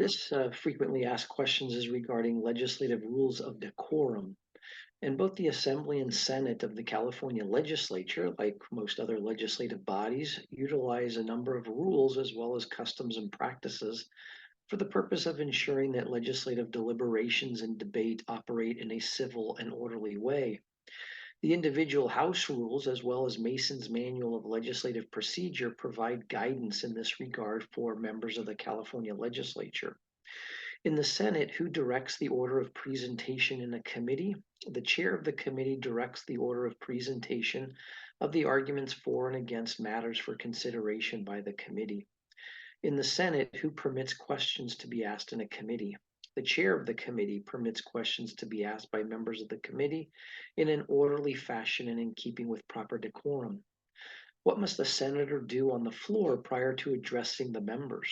This frequently asked questions is regarding legislative rules of decorum. And both the Assembly and Senate of the California Legislature, like most other legislative bodies, utilize a number of rules as well as customs and practices for the purpose of ensuring that legislative deliberations and debate operate in a civil and orderly way. The individual House rules, as well as Mason's Manual of Legislative Procedure, provide guidance in this regard for members of the California Legislature. In the Senate, who directs the order of presentation in a committee? The chair of the committee directs the order of presentation of the arguments for and against matters for consideration by the committee. In the Senate, who permits questions to be asked in a committee? The chair of the committee permits questions to be asked by members of the committee in an orderly fashion and in keeping with proper decorum. What must a senator do on the floor prior to addressing the members?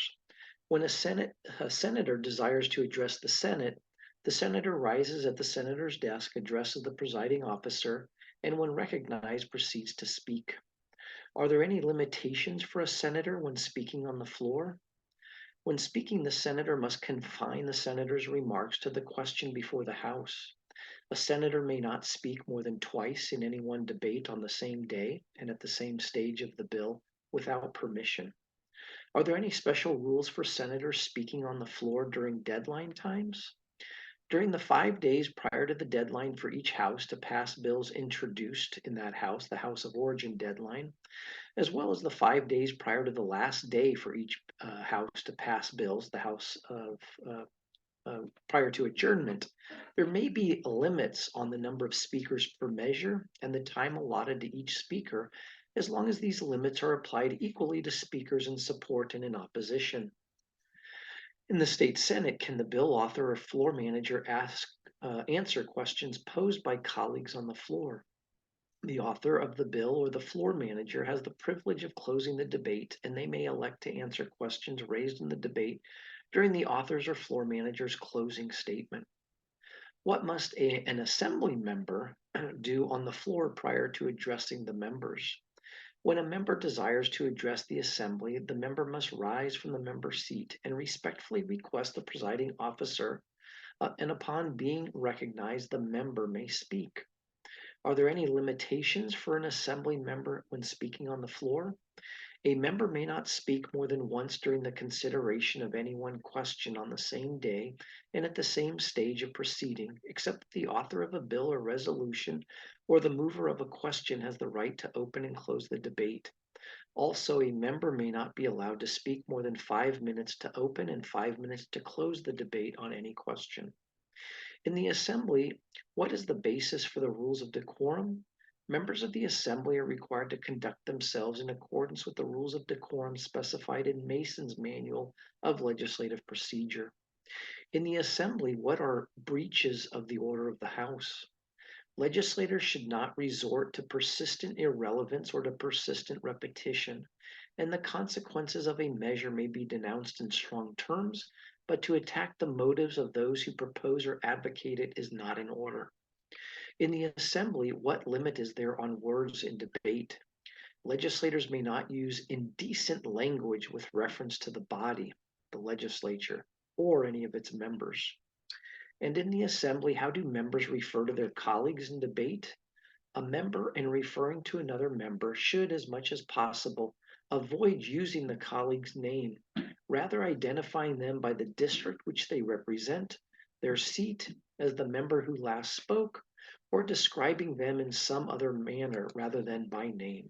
When a senator desires to address the senator rises at the senator's desk, addresses the presiding officer, and when recognized, proceeds to speak. Are there any limitations for a senator when speaking on the floor? When speaking, the senator must confine the senator's remarks to the question before the House. A senator may not speak more than twice in any one debate on the same day and at the same stage of the bill without permission. Are there any special rules for senators speaking on the floor during deadline times? During the 5 days prior to the deadline for each House to pass bills introduced in that House, the House of Origin deadline, as well as the 5 days prior to the last day for each House to pass bills, the House of prior to adjournment, there may be limits on the number of speakers per measure and the time allotted to each speaker, as long as these limits are applied equally to speakers in support and in opposition. In the state Senate, can the bill author or floor manager answer questions posed by colleagues on the floor? The author of the bill or the floor manager has the privilege of closing the debate, and they may elect to answer questions raised in the debate during the author's or floor manager's closing statement. What must an assembly member do on the floor prior to addressing the members? When a member desires to address the assembly, the member must rise from the member seat and respectfully request the presiding officer, and upon being recognized, the member may speak. Are there any limitations for an assembly member when speaking on the floor? A member may not speak more than once during the consideration of any one question on the same day and at the same stage of proceeding, except that the author of a bill or resolution or the mover of a question has the right to open and close the debate. Also, a member may not be allowed to speak more than 5 minutes to open and 5 minutes to close the debate on any question. In the Assembly, what is the basis for the rules of decorum? Members of the Assembly are required to conduct themselves in accordance with the rules of decorum specified in Mason's Manual of Legislative Procedure. In the Assembly, what are breaches of the order of the House? Legislators should not resort to persistent irrelevance or to persistent repetition, and the consequences of a measure may be denounced in strong terms, but to attack the motives of those who propose or advocate it is not in order. In the Assembly, what limit is there on words in debate? Legislators may not use indecent language with reference to the body, the legislature, or any of its members. And in the Assembly, how do members refer to their colleagues in debate? A member, in referring to another member, should, as much as possible, avoid using the colleague's name, rather identifying them by the district which they represent, their seat as the member who last spoke, or describing them in some other manner rather than by name.